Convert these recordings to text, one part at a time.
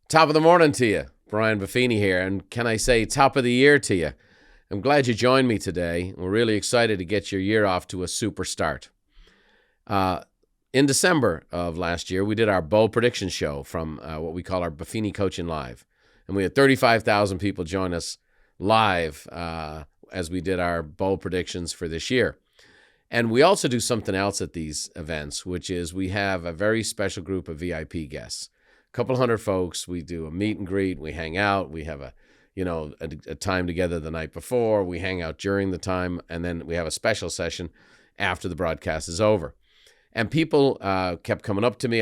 Top of the morning to you. Brian Buffini here. And can I say top of the year to you? I'm glad you joined me today. We're really excited to get your year off to a super start. In December of last year, we did our bold prediction show from what we call our Buffini Coaching Live. And we had 35,000 people join us live as we did our bold predictions for this year. And we also do something else at these events, which is we have a very special group of VIP guests. A couple hundred folks. We do a meet and greet. We hang out. We have a time together the night before. We hang out during the time, and then we have a special session after the broadcast is over. And people kept coming up to me.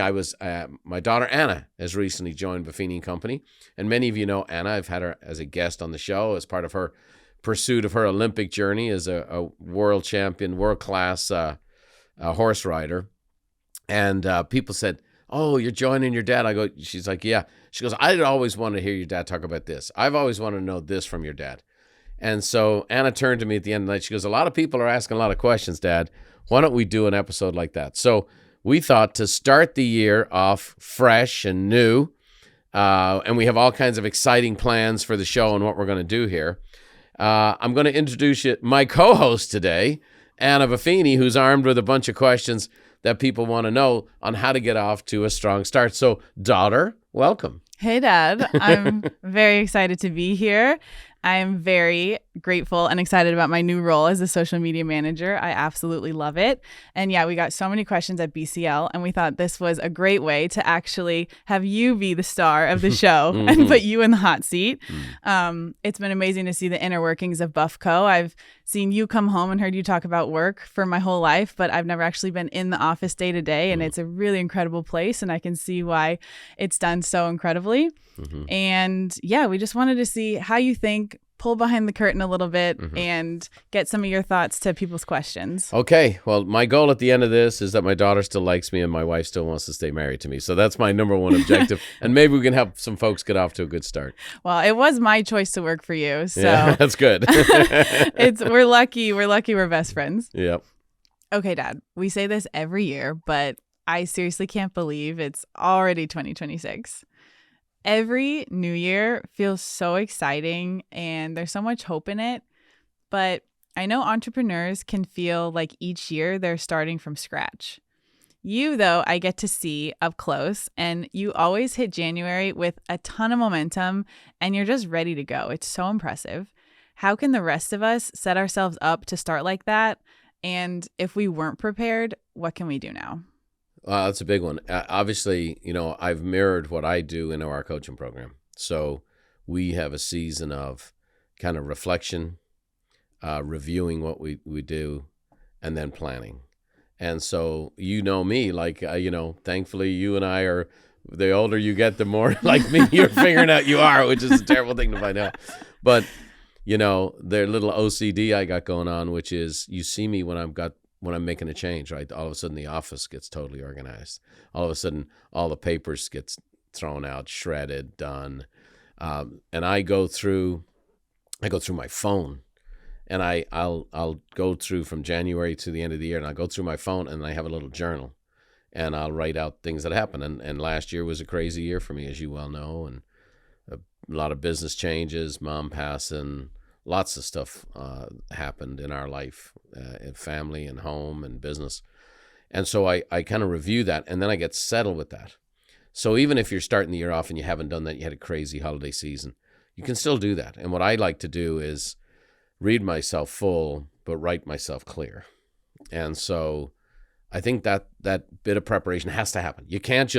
My daughter Anna has recently joined Buffini Company, and many of you know Anna. I've had her as a guest on the show as part of her pursuit of her Olympic journey as a world champion, world-class horse rider. And people said, "Oh, you're joining your dad." She's like, "Yeah." She goes, "I'd always wanted to hear your dad talk about this. I've always wanted to know this from your dad." And so Anna turned to me at the end of the night. She goes, "A lot of people are asking a lot of questions, Dad. Why don't we do an episode like that?" So we thought to start the year off fresh and new, and we have all kinds of exciting plans for the show and what we're going to do here. I'm going to introduce you my co-host today, Anna Buffini, who's armed with a bunch of questions that people want to know on how to get off to a strong start. So, daughter, welcome. Hey, Dad. I'm very excited to be here. I'm very grateful and excited about my new role as a social media manager. I absolutely love it. And yeah, we got so many questions at BCL, and we thought this was a great way to actually have you be the star of the show and put you in the hot seat. It's been amazing to see the inner workings of BuffCo. I've seen you come home and heard you talk about work for my whole life, but I've never actually been in the office day to day, and it's a really incredible place, and I can see why it's done so incredibly. And yeah, we just wanted to see how you think, pull behind the curtain a little bit, and get some of your thoughts to people's questions. Okay. Well, my goal at the end of this is that my daughter still likes me and my wife still wants to stay married to me. So that's my number one objective. And maybe we can help some folks get off to a good start. Well, it was my choice to work for you. So yeah, that's good. We're lucky. We're lucky we're best friends. Yep. Okay, Dad. We say this every year, but I seriously can't believe it's already 2026. Every new year feels so exciting and there's so much hope in it. But I know entrepreneurs can feel like each year they're starting from scratch. You, though, I get to see up close, and you always hit January with a ton of momentum and you're just ready to go. It's so impressive. How can the rest of us set ourselves up to start like that? And if we weren't prepared, what can we do now? That's a big one. Obviously, I've mirrored what I do in our coaching program. So we have a season of kind of reflection, reviewing what we do, and then planning. And so me, thankfully you and I are, the older you get, the more like me you're figuring out you are, which is a terrible thing to find out. But, their little OCD I got going on, which is you see me when I'm making a change, right? All of a sudden the office gets totally organized. All of a sudden all the papers gets thrown out, shredded, done. And I go through my phone, and I'll go through from January to the end of the year, and I'll go through my phone, and I have a little journal, and I'll write out things that happen. And last year was a crazy year for me, as you well know, and a lot of business changes, mom passing, lots of stuff happened in our life, in family and home and business. And so I kind of review that, and then I get settled with that. So even if you're starting the year off and you haven't done that, you had a crazy holiday season, you can still do that. And what I like to do is read myself full, but write myself clear. And so I think that bit of preparation has to happen. You can't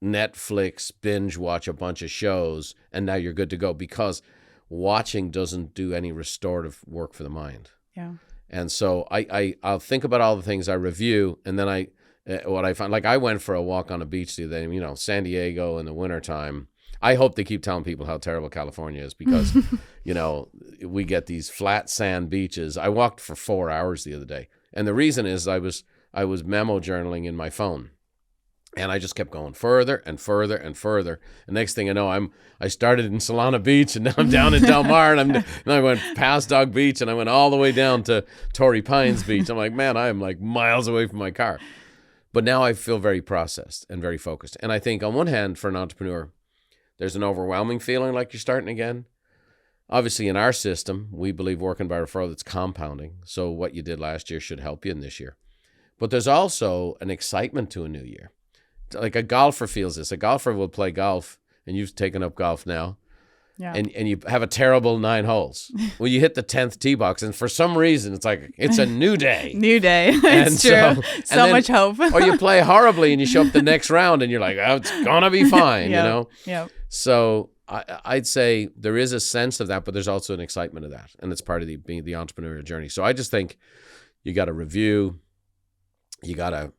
Netflix binge watch a bunch of shows and now you're good to go, because watching doesn't do any restorative work for the mind. Yeah. And so I'll think about all the things I review, and then what I find, like I went for a walk on a beach the other day, San Diego in the wintertime. I hope they keep telling people how terrible California is, because, we get these flat sand beaches. I walked for 4 hours the other day. And the reason is I was memo journaling in my phone. And I just kept going further and further and further. And next thing I know, I started in Solana Beach, and now I'm down in Del Mar, and I went past Dog Beach, and I went all the way down to Torrey Pines Beach. I'm like, man, I am like miles away from my car. But now I feel very processed and very focused. And I think on one hand, for an entrepreneur, there's an overwhelming feeling like you're starting again. Obviously, in our system, we believe working by referral, that's compounding. So what you did last year should help you in this year. But there's also an excitement to a new year. Like a golfer feels this. A golfer will play golf, and you've taken up golf now, and you have a terrible 9 holes. Well, you hit the 10th tee box, and for some reason, it's like, it's a new day. New day. It's true. So much hope. Or you play horribly, and you show up the next round, and you're like, oh, it's going to be fine, you know? Yeah. So I'd say there is a sense of that, but there's also an excitement of that, and it's part of being the entrepreneurial journey. So I just think you got to review, you got to,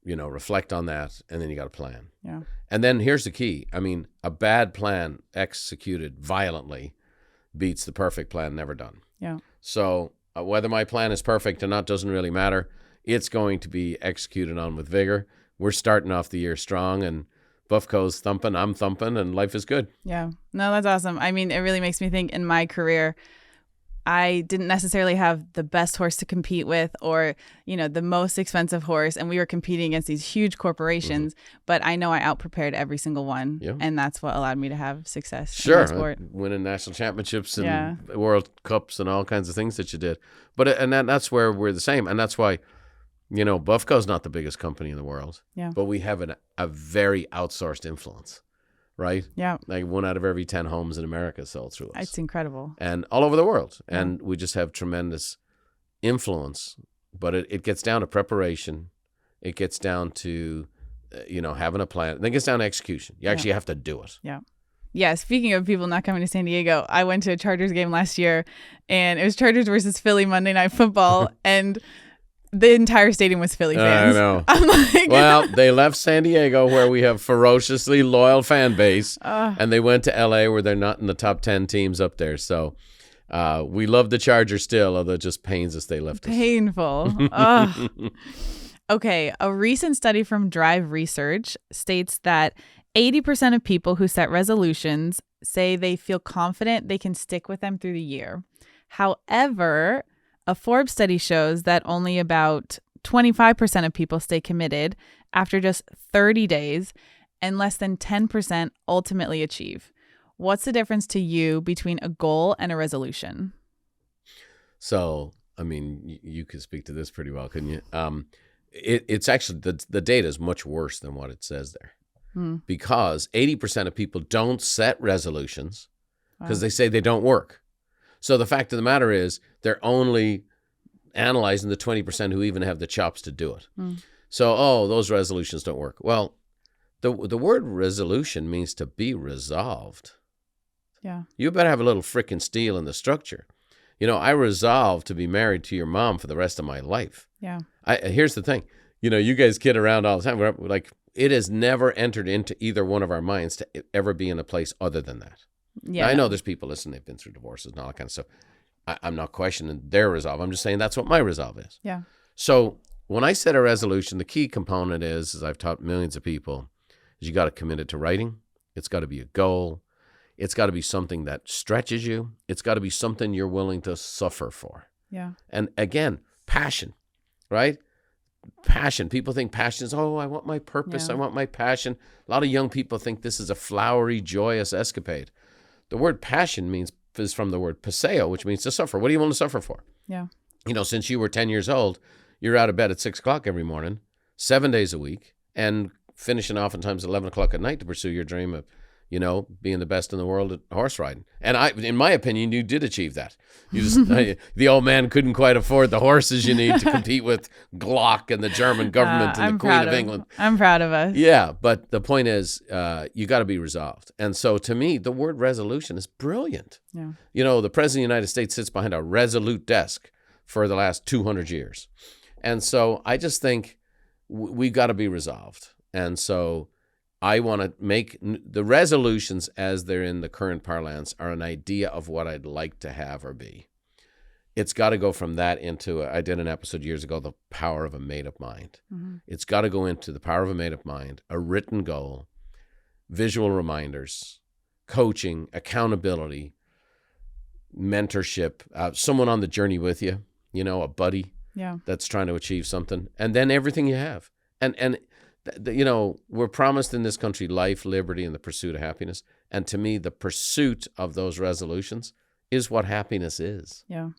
reflect on that, and then you got to plan. Yeah. And then here's the key. I mean, a bad plan executed violently beats the perfect plan never done. Yeah. So whether my plan is perfect or not doesn't really matter. It's going to be executed on with vigor. We're starting off the year strong, and Buffco's thumping, I'm thumping, and life is good. Yeah. No, that's awesome. I mean, it really makes me think in my career, I didn't necessarily have the best horse to compete with or, the most expensive horse. And we were competing against these huge corporations, but I know I out-prepared every single one. Yeah. And that's what allowed me to have success in Sure. my sport. Winning national championships and World Cups and all kinds of things that you did. But that's where we're the same. And that's why, Buffco's not the biggest company in the world. Yeah. But we have a very outsourced influence. Right? Yeah. Like 1 out of every 10 homes in America sold through us. It's incredible. And all over the world. Yeah. And we just have tremendous influence. But it gets down to preparation. It gets down to, having a plan. Then it gets down to execution. You actually have to do it. Yeah. Yeah. Speaking of people not coming to San Diego, I went to a Chargers game last year, and it was Chargers versus Philly Monday Night Football. And the entire stadium was Philly fans. I know. I'm like, well, they left San Diego, where we have ferociously loyal fan base, and they went to LA, where they're not in the top 10 teams up there. So we love the Chargers still, although it just pains us they left us. Painful. Okay, a recent study from Drive Research states that 80% of people who set resolutions say they feel confident they can stick with them through the year. However, a Forbes study shows that only about 25% of people stay committed after just 30 days, and less than 10% ultimately achieve. What's the difference to you between a goal and a resolution? So, I mean, you could speak to this pretty well, couldn't you? It's actually, the data is much worse than what it says there. Because 80% of people don't set resolutions because they say they don't work. So the fact of the matter is they're only analyzing the 20% who even have the chops to do it. So, those resolutions don't work. Well, the word resolution means to be resolved. Yeah. You better have a little frickin' steel in the structure. I resolved to be married to your mom for the rest of my life. Yeah. Here's the thing. You guys kid around all the time. We're like, it has never entered into either one of our minds to ever be in a place other than that. Yeah. Now, I know there's people listening, they've been through divorces and all that kind of stuff. I'm not questioning their resolve. I'm just saying that's what my resolve is. Yeah. So when I set a resolution, the key component is, as I've taught millions of people, is you got to commit it to writing. It's got to be a goal. It's got to be something that stretches you. It's got to be something you're willing to suffer for. Yeah. And again, passion, right? Passion. People think passion is, I want my purpose. Yeah. I want my passion. A lot of young people think this is a flowery, joyous escapade. The word passion is from the word paseo, which means to suffer. What do you want to suffer for? Yeah. Since you were 10 years old, you're out of bed at 6 o'clock every morning, 7 days a week, and finishing oftentimes 11 o'clock at night to pursue your dream of, being the best in the world at horse riding. And in my opinion, you did achieve that. You just, the old man couldn't quite afford the horses you need to compete with Glock and the German government and the Queen of England. I'm proud of us. Yeah, but the point is, you got to be resolved. And so to me, the word resolution is brilliant. Yeah. The President of the United States sits behind a resolute desk for the last 200 years. And so I just think we've got to be resolved. And so I want to make the resolutions, as they're in the current parlance, are an idea of what I'd like to have or be. It's got to go from that into, I did an episode years ago, the power of a made-up mind. Mm-hmm. It's got to go into the power of a made-up mind, a written goal, visual reminders, coaching, accountability, mentorship, someone on the journey with you, a buddy, that's trying to achieve something, and then everything you have. And we're promised in this country life, liberty, and the pursuit of happiness. And to me, the pursuit of those resolutions is what happiness is. Yeah.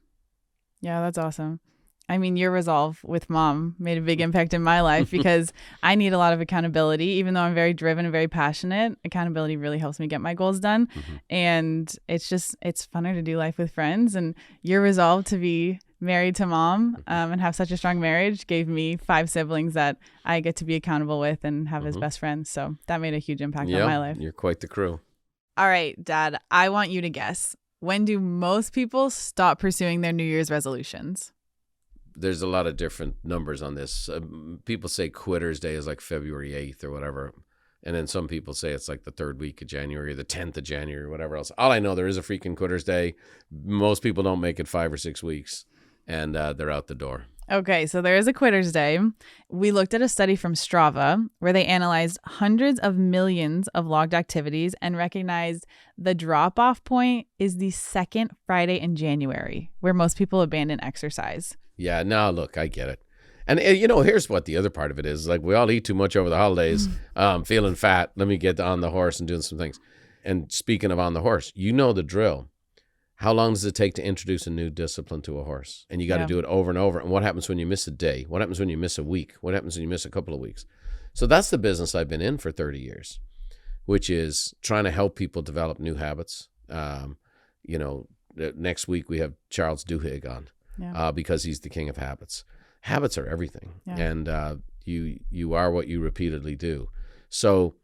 Yeah, that's awesome. I mean, your resolve with mom made a big impact in my life because I need a lot of accountability. Even though I'm very driven and very passionate, accountability really helps me get my goals done. Mm-hmm. And it's funner to do life with friends. And your resolve to be married to mom and have such a strong marriage gave me 5 siblings that I get to be accountable with and have as best friends. So that made a huge impact on my life. You're quite the crew. All right, Dad, I want you to guess. When do most people stop pursuing their New Year's resolutions? There's a lot of different numbers on this. People say Quitter's Day is like February 8th or whatever. And then some people say it's like the 3rd week of January, or the 10th of January, or whatever else. All I know, there is a freaking Quitter's Day. Most people don't make it 5 or 6 weeks, and they're out the door. Okay, so there is a Quitter's Day. We looked at a study from Strava where they analyzed hundreds of millions of logged activities and recognized the drop-off point is the 2nd Friday in January, where most people abandon exercise. Yeah, no, look, I get it. And, here's what the other part of it is. Like, we all eat too much over the holidays, feeling fat. Let me get on the horse and doing some things. And speaking of on the horse, you know the drill. How long does it take to introduce a new discipline to a horse? And you got to do it over and over. And what happens when you miss a day? What happens when you miss a week? What happens when you miss a couple of weeks? So that's the business I've been in for 30 years, which is trying to help people develop new habits. Next week we have Charles Duhigg on because he's the king of habits. Habits are everything. Yeah. And you are what you repeatedly do. So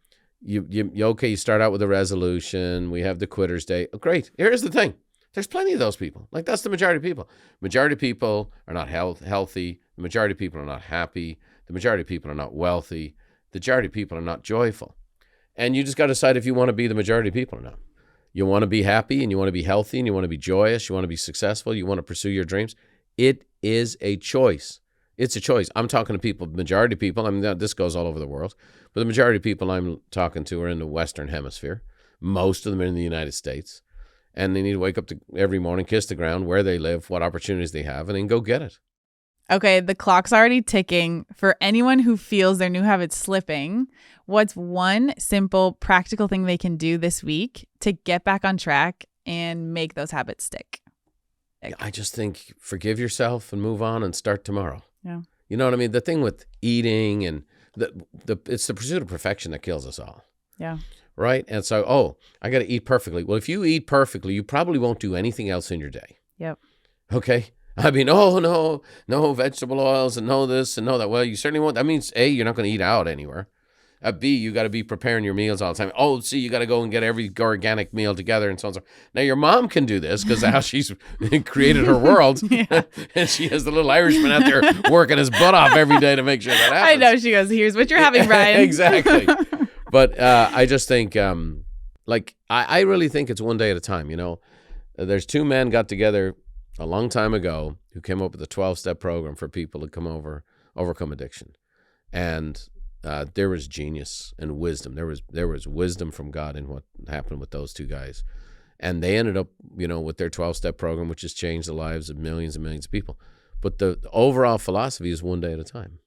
you start out with a resolution. We have the Quitter's Day. Oh, great. Here's the thing. There's plenty of those people. Like, that's the majority of people. Majority of people are not healthy. The majority of people are not happy. The majority of people are not wealthy. The majority of people are not joyful. And you just got to decide if you want to be the majority of people or not. You want to be happy, and you want to be healthy, and you want to be joyous. You want to be successful. You want to pursue your dreams. It is a choice. It's a choice. I'm talking to people, majority of people. I mean, this goes all over the world. But the majority of people I'm talking to are in the Western Hemisphere. Most of them are in the United States. And they need to wake up every morning, kiss the ground, where they live, what opportunities they have, and then go get it. Okay, the clock's already ticking. For anyone who feels their new habits slipping, what's one simple, practical thing they can do this week to get back on track and make those habits stick? I just think forgive yourself and move on and start tomorrow. Yeah. You know what I mean? The thing with eating and it's the pursuit of perfection that kills us all. Yeah. Right? And so, I got to eat perfectly. Well, if you eat perfectly, you probably won't do anything else in your day. Yep. Okay? I mean, no vegetable oils and no this and no that. Well, you certainly won't. That means, A, you're not going to eat out anywhere. B, you got to be preparing your meals all the time. Oh, C, you got to go and get every organic meal together and so on and so on. Now, your mom can do this because how she's created her world. And she has the little Irishman out there working his butt off every day to make sure that happens. I know. She goes, here's what you're having, Brian. Exactly. But I just think, I really think it's one day at a time. There's 2 men got together a long time ago who came up with a 12-step program for people to overcome addiction. And there was genius and wisdom. There was wisdom from God in what happened with those 2 guys. And they ended up, with their 12-step program, which has changed the lives of millions and millions of people. But the overall philosophy is one day at a time.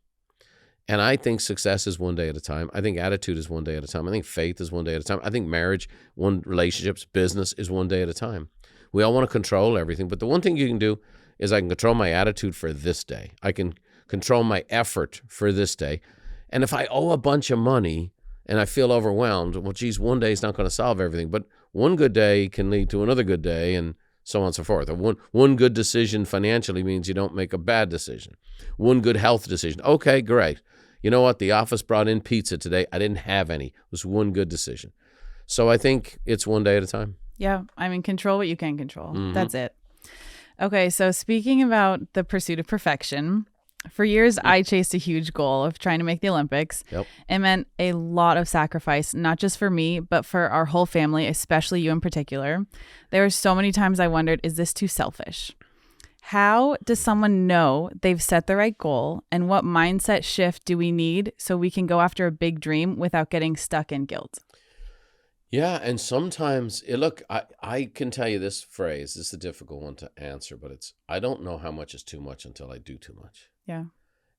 And I think success is one day at a time. I think attitude is one day at a time. I think faith is one day at a time. I think marriage, relationships, business is one day at a time. We all want to control everything. But the one thing you can do is I can control my attitude for this day. I can control my effort for this day. And if I owe a bunch of money and I feel overwhelmed, well, geez, one day is not going to solve everything. But one good day can lead to another good day and so on and so forth. One good decision financially means you don't make a bad decision. One good health decision. Okay, great. You know what? The office brought in pizza today. I didn't have any. It was one good decision. So I think it's one day at a time. Yeah. I mean, control what you can control. Mm-hmm. That's it. Okay. So speaking about the pursuit of perfection, for years, I chased a huge goal of trying to make the Olympics. Yep. It meant a lot of sacrifice, not just for me, but for our whole family, especially you in particular. There were so many times I wondered, is this too selfish? How does someone know they've set the right goal, and what mindset shift do we need so we can go after a big dream without getting stuck in guilt? Yeah, and sometimes, look, I can tell you this phrase. This is a difficult one to answer, but it's, I don't know how much is too much until I do too much. Yeah.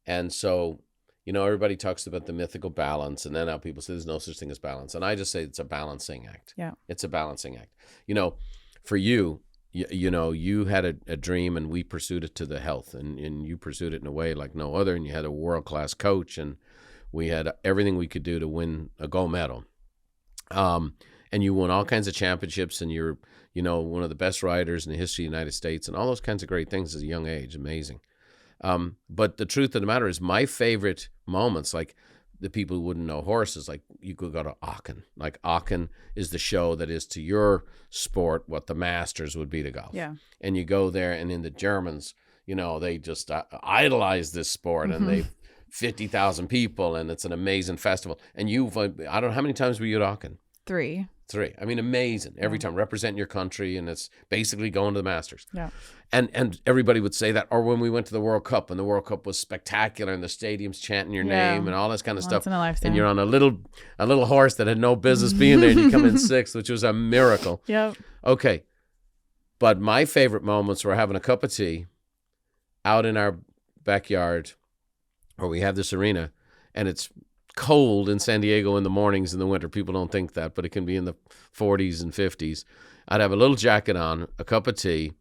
And so, everybody talks about the mythical balance, and then how people say there's no such thing as balance. And I just say it's a balancing act. Yeah. It's a balancing act. For you, you had a dream, and we pursued it to the health, and you pursued it in a way like no other, and you had a world-class coach, and we had everything we could do to win a gold medal. And you won all kinds of championships, and you're, one of the best riders in the history of the United States, and all those kinds of great things at a young age. Amazing. But the truth of the matter is, my favorite moments, like the people who wouldn't know horses, like you could go to Aachen. Like Aachen is the show that is to your sport what the Masters would be to golf. Yeah. And you go there, and in the Germans, they just idolize this sport, and they 50,000 people, and it's an amazing festival. And I don't know, how many times were you at Aachen? 3. I mean, amazing. Every time, representing your country, and it's basically going to the Masters. Yeah. And everybody would say that. Or when we went to the World Cup, and the World Cup was spectacular, and the stadium's chanting your name and all this kind of stuff. Once in a lifetime. And you're on a little horse that had no business being there, and you come in 6th, which was a miracle. Yep. Okay. But my favorite moments were having a cup of tea out in our backyard, where we have this arena, and it's cold in San Diego in the mornings in the winter. People don't think that, but it can be in the 40s and 50s. I'd have a little jacket on, a cup of tea,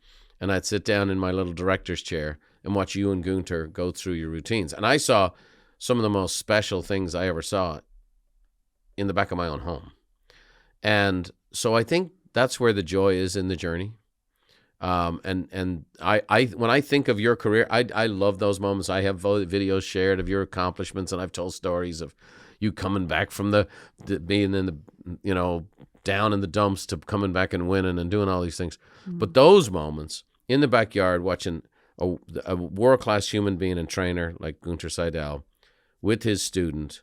and I'd sit down in my little director's chair and watch you and Gunter go through your routines. And I saw some of the most special things I ever saw in the back of my own home. And so I think that's where the joy is in the journey. And I when I think of your career, I love those moments. I have videos shared of your accomplishments, and I've told stories of you coming back from the being in the, down in the dumps to coming back and winning and doing all these things. Mm-hmm. But those moments in the backyard, watching a world-class human being and trainer like Gunter Seidel with his student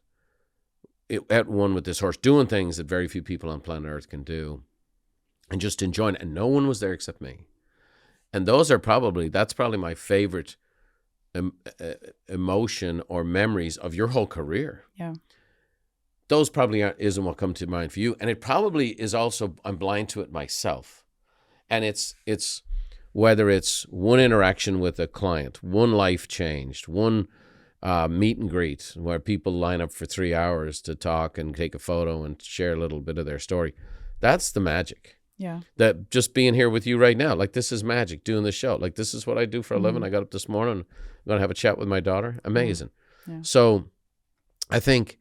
at one with this horse, doing things that very few people on planet Earth can do, and just enjoying it. And no one was there except me. And that's probably my favorite emotion or memories of your whole career. Yeah. Those probably isn't what come to mind for you. And it probably is also, I'm blind to it myself. And it's whether it's one interaction with a client, one life changed, one meet and greet where people line up for 3 hours to talk and take a photo and share a little bit of their story. That's the magic. Yeah. That just being here with you right now, like this is magic, doing this show. Like this is what I do for a living. I got up this morning, I'm going to have a chat with my daughter. Amazing. Yeah. So I think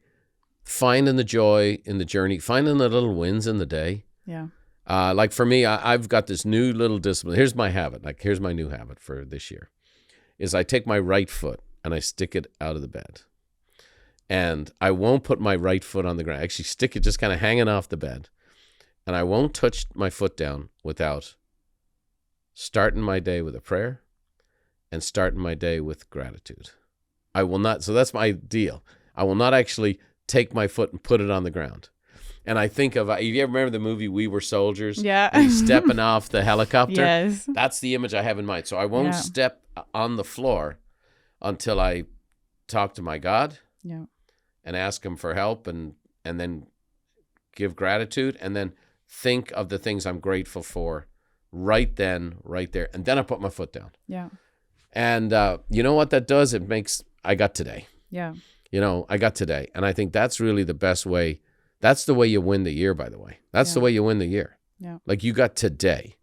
finding the joy in the journey, finding the little wins in the day. Yeah. Like for me, I've got this new little discipline. Here's my habit. Like here's my new habit for this year is I take my right foot and I stick it out of the bed. And I won't put my right foot on the ground. I actually stick it just kind of hanging off the bed. And I won't touch my foot down without starting my day with a prayer and starting my day with gratitude. I will not. So that's my deal. I will not actually take my foot and put it on the ground. And I think of, you ever remember the movie We Were Soldiers? Yeah. And he's stepping off the helicopter? Yes. That's the image I have in mind. So I won't step on the floor until I talk to my God and ask him for help and then give gratitude and then think of the things I'm grateful for right then, right there. And then I put my foot down. Yeah. And you know what that does? It makes, I got today. Yeah. I got today. And I think that's really the best way. That's the way you win the year, by the way. That's the way you win the year. Yeah. Like you got today.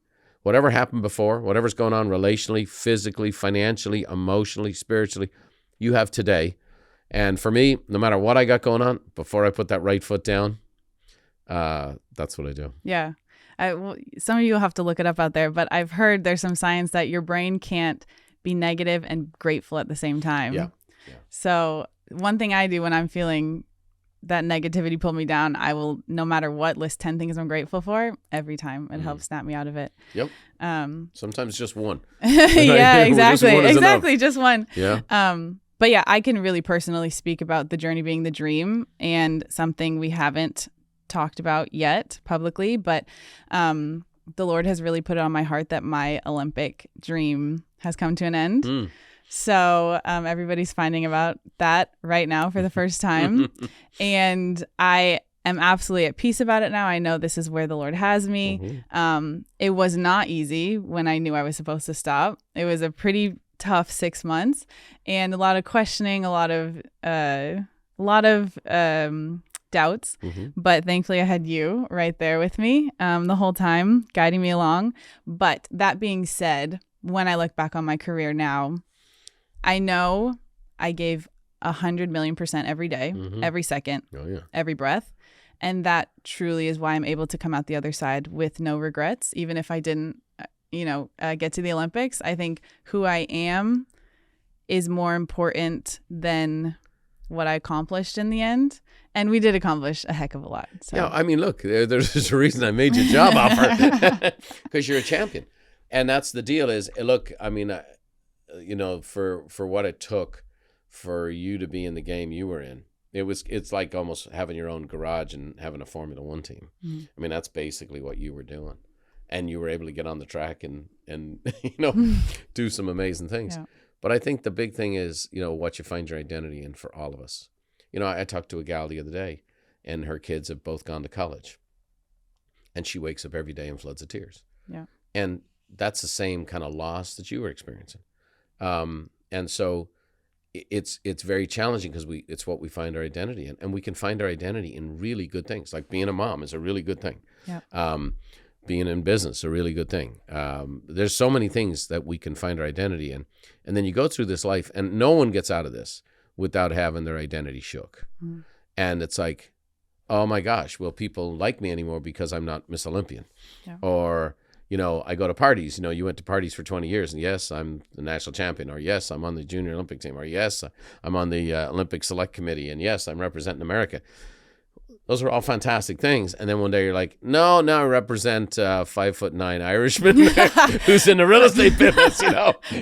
Whatever happened before, whatever's going on relationally, physically, financially, emotionally, spiritually, you have today. And for me, no matter what I got going on, before I put that right foot down, that's what I do. Yeah. Some of you will have to look it up out there, but I've heard there's some science that your brain can't be negative and grateful at the same time. Yeah. So one thing I do when I'm feeling that negativity pull me down, I will, no matter what, list 10 things I'm grateful for every time. It helps snap me out of it. Yep. Sometimes just one. Yeah, exactly. Exactly. Just one. Yeah. But yeah, I can really personally speak about the journey being the dream and something we haven't talked about yet publicly, but the Lord has really put it on my heart that my Olympic dream has come to an end. So everybody's finding about that right now for the first time. And I am absolutely at peace about it now. I know this is where the Lord has me. It was not easy when I knew I was supposed to stop. It was a pretty tough 6 months and a lot of questioning, a lot of doubts, but thankfully I had you right there with me the whole time, guiding me along. But that being said, when I look back on my career now, I know I gave 100,000,000% every day, every second, every breath. And that truly is why I'm able to come out the other side with no regrets, even if I didn't, get to the Olympics. I think who I am is more important than what I accomplished in the end. And we did accomplish a heck of a lot. So. Yeah, I mean, look, there's a reason I made your job offer, because you're a champion. And that's the deal is, look, I mean, for what it took for you to be in the game you were in, it's like almost having your own garage and having a Formula One team. I mean, that's basically what you were doing. And you were able to get on the track and do some amazing things. Yeah. But I think the big thing is, what you find your identity in for all of us. I talked to a gal the other day, and her kids have both gone to college. And she wakes up every day in floods of tears. Yeah. And that's the same kind of loss that you were experiencing. And so it's very challenging because it's what we find our identity in. And we can find our identity in really good things. Like being a mom is a really good thing. Yeah. Being in business is a really good thing. There's so many things that we can find our identity in. And then you go through this life, and no one gets out of this without having their identity shook. And it's like, oh my gosh, will people like me anymore because I'm not Miss Olympian? Yeah. Or, I go to parties, you went to parties for 20 years and yes, I'm the national champion, or yes, I'm on the junior Olympic team, or yes, I'm on the Olympic select committee, and yes, I'm representing America. Those are all fantastic things. And then one day you're like, no, now I represent 5'9" Irishman who's in the real estate business,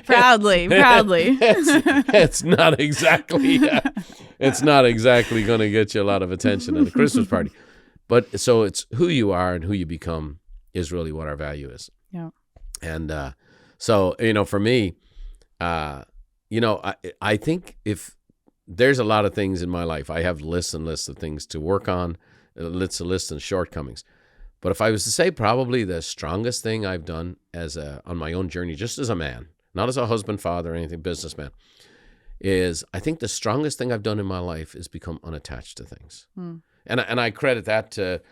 Proudly. It's not exactly going to get you a lot of attention at a Christmas party. But so it's who you are and who you become is really what our value is. Yeah. And so, for me, I think if there's a lot of things in my life, I have lists and lists of things to work on, lists and shortcomings. But if I was to say probably the strongest thing I've done on my own journey, just as a man, not as a husband, father, or anything, businessman, is I think the strongest thing I've done in my life is become unattached to things. And I credit that to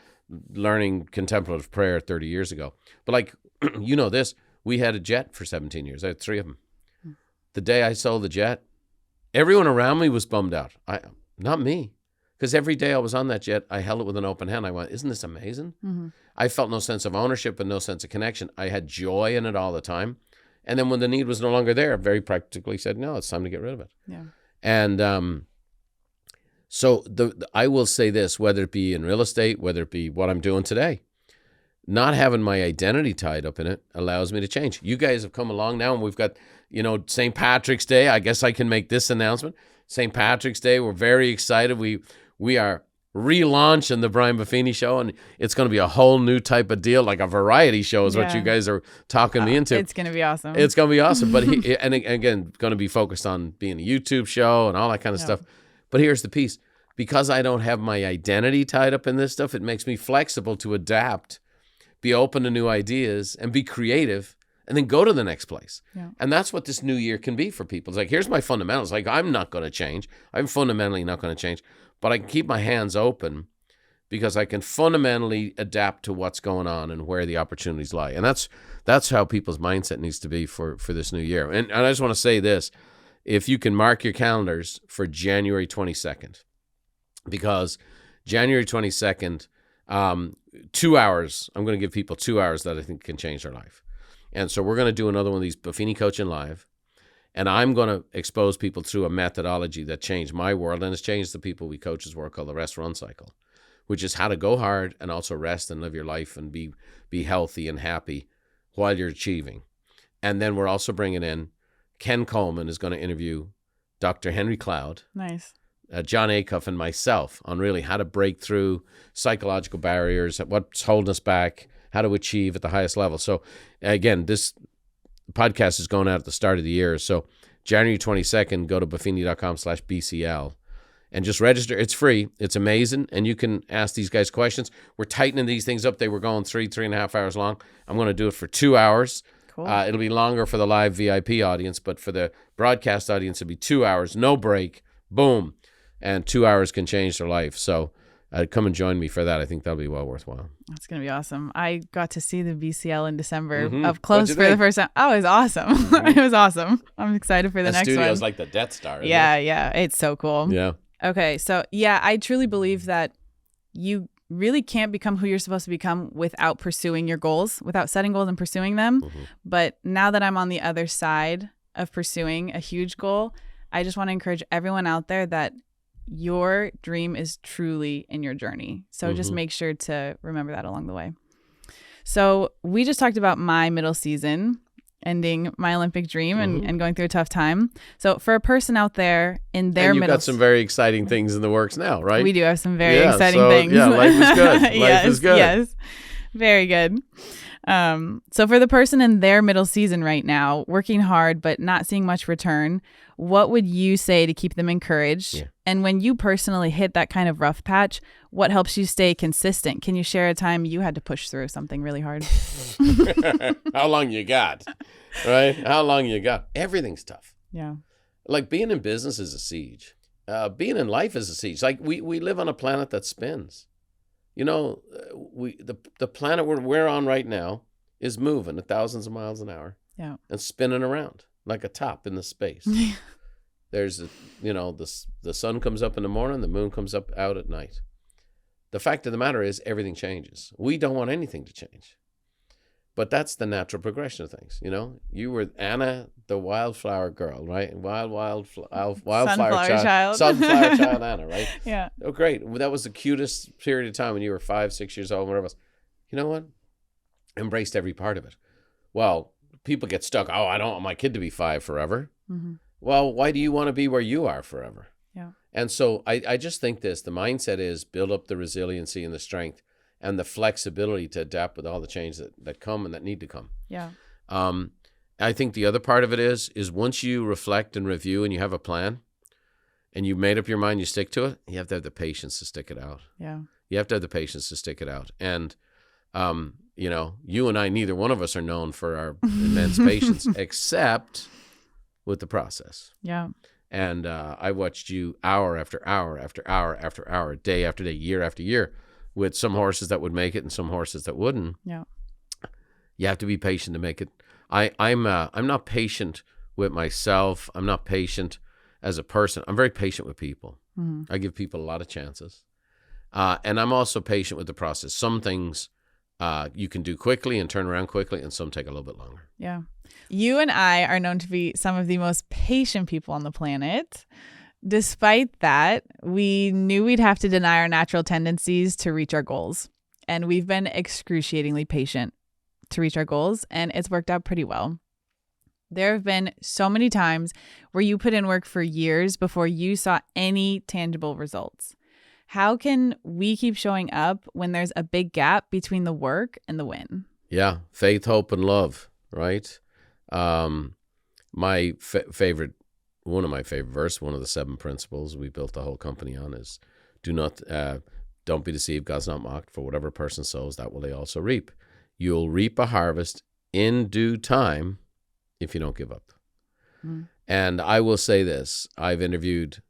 learning contemplative prayer 30 years ago. But like, this, we had a jet for 17 years. I had 3 of them. The day I sold the jet, everyone around me was bummed out. Not me. Because every day I was on that jet, I held it with an open hand. I went, isn't this amazing? I felt no sense of ownership and no sense of connection. I had joy in it all the time. And then when the need was no longer there, I very practically said, no, it's time to get rid of it. Yeah. And so I will say this, whether it be in real estate, whether it be what I'm doing today, not having my identity tied up in it allows me to change. You guys have come along now, and we've got, St. Patrick's Day. I guess I can make this announcement. St. Patrick's Day, we're very excited. We are relaunching the Brian Buffini Show, and it's going to be a whole new type of deal, like a variety show is what you guys are talking me into. It's going to be awesome. It's going to be awesome. But and again, going to be focused on being a YouTube show and all that kind of stuff. But here's the piece. Because I don't have my identity tied up in this stuff, it makes me flexible to adapt, be open to new ideas, and be creative, and then go to the next place. Yeah. And that's what this new year can be for people. It's like, here's my fundamentals. Like, I'm not going to change. I'm fundamentally not going to change. But I can keep my hands open because I can fundamentally adapt to what's going on and where the opportunities lie. And that's how people's mindset needs to be for this new year. And I just want to say this. If you can mark your calendars for January 22nd, because January 22nd, 2 hours, I'm going to give people 2 hours that I think can change their life. And so we're going to do another one of these Buffini Coaching Live. And I'm going to expose people through a methodology that changed my world and has changed the people we coaches work called the rest-run cycle, which is how to go hard and also rest and live your life and be healthy and happy while you're achieving. And then we're also bringing in Ken Coleman is going to interview Dr. Henry Cloud. Nice. John Acuff and myself on really how to break through psychological barriers, what's holding us back, how to achieve at the highest level. So again, this podcast is going out at the start of the year. So January 22nd, go to buffini.com/BCL and just register. It's free. It's amazing. And you can ask these guys questions. We're tightening these things up. They were going 3.5 hours long. I'm going to do it for 2 hours. Cool. It'll be longer for the live VIP audience, but for the broadcast audience, it'll be 2 hours, no break, boom. And 2 hours can change their life. So come and join me for that. I think that'll be well worthwhile. That's going to be awesome. I got to see the BCL in December Mhm. up close for the first time. Oh, it was awesome. It was awesome. I'm excited for the next one. Studio's like the Death Star. Isn't Yeah, it? yeah. It's so cool. Yeah. Okay. So, yeah, I truly believe that you really can't become who you're supposed to become without pursuing your goals, without setting goals and pursuing them. Mhm. But now that I'm on the other side of pursuing a huge goal, I just want to encourage everyone out there that your dream is truly in your journey. So just Mhm. make sure to remember that along the way. So we just talked about my middle season, ending my Olympic dream and going through a tough time. So for a person out there in their And you've middle, got some very exciting things in the works now, right? we do have some very Yeah, exciting so, things. yeah, life is good. Life yes, is good. Yes, very good. So for the person in their middle season right now, working hard but not seeing much return, what would you say to keep them encouraged? Yeah. And when you personally hit that kind of rough patch, what helps you stay consistent? Can you share a time you had to push through something really hard? How long you got, right? How long you got? Everything's tough. Yeah. Like being in business is a siege. Being in life is a siege. Like we live on a planet that spins. You know, the planet we're on right now is moving at thousands of miles an hour. Yeah. And spinning around like a top in the space. There's, the sun comes up in the morning, the moon comes up out at night. The fact of the matter is everything changes. We don't want anything to change. But that's the natural progression of things, you know? You were Anna, the wildflower girl, right? Wildflower child. Sunflower child Anna, right? Yeah. Oh, great. Well, that was the cutest period of time when you were 5, 6 years old, whatever else. You know what? Embraced every part of it. Well, people get stuck. Oh, I don't want my kid to be 5 forever. Mm-hmm. Well, why do you want to be where you are forever? Yeah. And so I just think the mindset is build up the resiliency and the strength and the flexibility to adapt with all the changes that come and that need to come. Yeah. I think the other part of it is once you reflect and review and you have a plan and you've made up your mind, you stick to it, you have to have the patience to stick it out. Yeah. You have to have the patience to stick it out. And, you and I, neither one of us are known for our immense patience, except with the process. Yeah. And I watched you hour after hour after hour after hour, day after day, year after year, with some horses that would make it and some horses that wouldn't. Yeah. You have to be patient to make it. I'm not patient with myself. I'm not patient as a person. I'm very patient with people. Mm-hmm. I give people a lot of chances. And I'm also patient with the process. Some things you can do quickly and turn around quickly, and some take a little bit longer. Yeah. You and I are known to be some of the most patient people on the planet. Despite that, we knew we'd have to deny our natural tendencies to reach our goals. And we've been excruciatingly patient to reach our goals, and it's worked out pretty well. There have been so many times where you put in work for years before you saw any tangible results. How can we keep showing up when there's a big gap between the work and the win? Yeah, faith, hope, and love, right? My favorite, one of my favorite verse, one of the 7 principles we built the whole company on is, don't be deceived, God's not mocked, for whatever a person sows, that will they also reap. You'll reap a harvest in due time if you don't give up. Mm. And I will say this, I've interviewed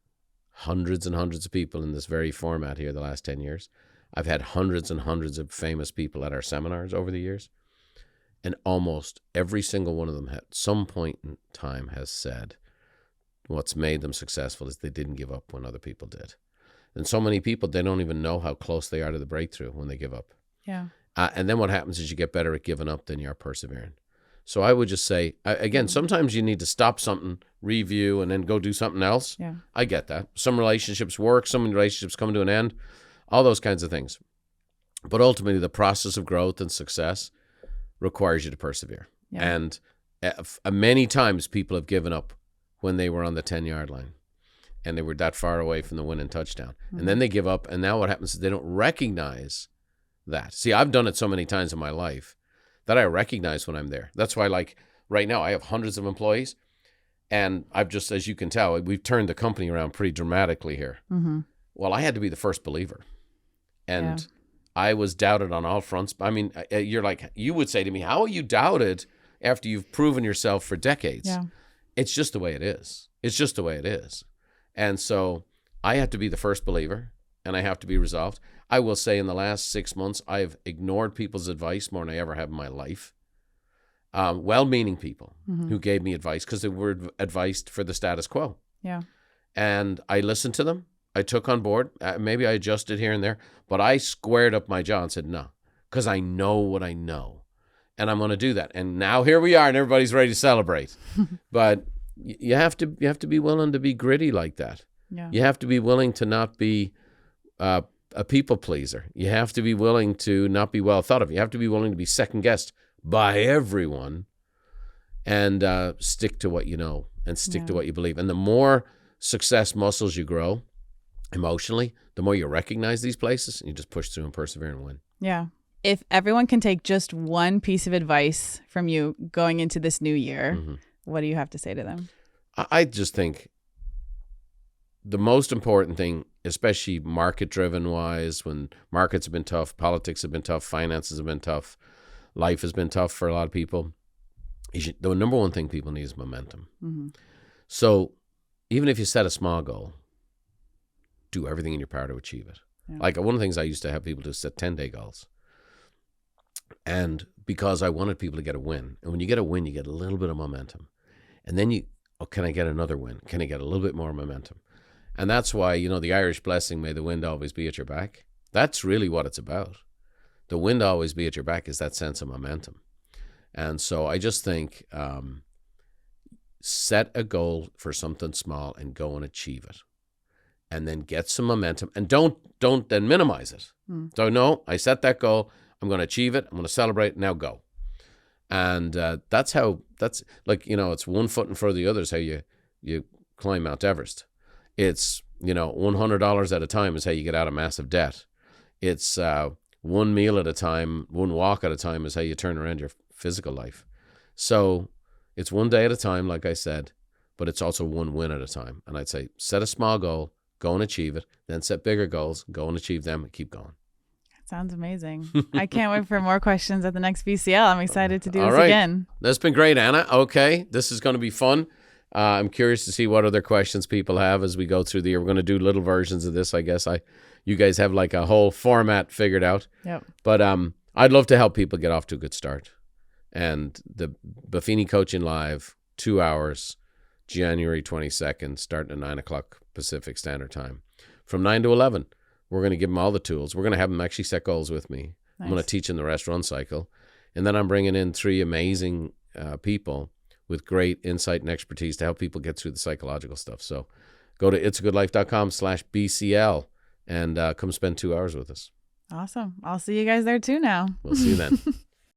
hundreds and hundreds of people in this very format here the last 10 years. I've had hundreds and hundreds of famous people at our seminars over the years. And almost every single one of them at some point in time has said what's made them successful is they didn't give up when other people did. And so many people, they don't even know how close they are to the breakthrough when they give up. Yeah. And then what happens is you get better at giving up than you are persevering. So I would just say, again, sometimes you need to stop something, review, and then go do something else. Yeah. I get that. Some relationships work, some relationships come to an end, all those kinds of things. But ultimately, the process of growth and success requires you to persevere. Yeah. And many times people have given up when they were on the 10-yard line and they were that far away from the winning touchdown. Mm-hmm. And then they give up, and now what happens is they don't recognize that. See, I've done it so many times in my life that I recognize when I'm there. That's why, like, right now I have hundreds of employees. And I've just, as you can tell, we've turned the company around pretty dramatically here. Mm-hmm. Well, I had to be the first believer. And I was doubted on all fronts. I mean, you would say to me, how are you doubted after you've proven yourself for decades? Yeah. It's just the way it is. It's just the way it is. And so I had to be the first believer, and I have to be resolved. I will say in the last 6 months, I've ignored people's advice more than I ever have in my life. Well-meaning people who gave me advice because they were advised for the status quo. Yeah. And I listened to them. I took on board. Maybe I adjusted here and there, but I squared up my jaw and said, no, because I know what I know. And I'm going to do that. And now here we are, and everybody's ready to celebrate. But you have to be willing to be gritty like that. Yeah. You have to be willing to not be a people pleaser. You have to be willing to not be well thought of. You have to be willing to be second guessed by everyone, and stick to what you know and stick to what you believe. And the more success muscles you grow emotionally, the more you recognize these places, and you just push through and persevere and win. Yeah. If everyone can take just one piece of advice from you going into this new year, what do you have to say to them? I just think the most important thing, especially market-driven wise, when markets have been tough, politics have been tough, finances have been tough, life has been tough for a lot of people, the number one thing people need is momentum. So even if you set a small goal, do everything in your power to achieve it. Yeah. Like one of the things I used to have people do is set 10-day goals. And because I wanted people to get a win. And when you get a win, you get a little bit of momentum. And then can I get another win? Can I get a little bit more momentum? And that's why, the Irish blessing, may the wind always be at your back. That's really what it's about. The wind always be at your back is that sense of momentum. And so I just think set a goal for something small and go and achieve it. And then get some momentum, and don't then minimize it. So no, I set that goal. I'm going to achieve it. I'm going to celebrate. Now go. And that's like, it's 1 foot in front of the other is how you climb Mount Everest. It's, $100 at a time is how you get out of massive debt. It's one meal at a time, one walk at a time is how you turn around your physical life. So it's one day at a time, like I said, but it's also one win at a time. And I'd say set a small goal, go and achieve it, then set bigger goals, go and achieve them, and keep going. Sounds amazing. I can't wait for more questions at the next BCL. I'm excited to do this again. That's been great, Anna. Okay, this is going to be fun. I'm curious to see what other questions people have as we go through the year. We're going to do little versions of this, I guess. You guys have like a whole format figured out. Yep. But I'd love to help people get off to a good start. And the Buffini Coaching Live, 2 hours, January 22nd, starting at 9 o'clock Pacific Standard Time. From 9 to 11, we're going to give them all the tools. We're going to have them actually set goals with me. Nice. I'm going to teach them the rest run cycle. And then I'm bringing in 3 amazing people with great insight and expertise to help people get through the psychological stuff. So go to itsagoodlife.com/BCL and come spend 2 hours with us. Awesome. I'll see you guys there too now. We'll see you then.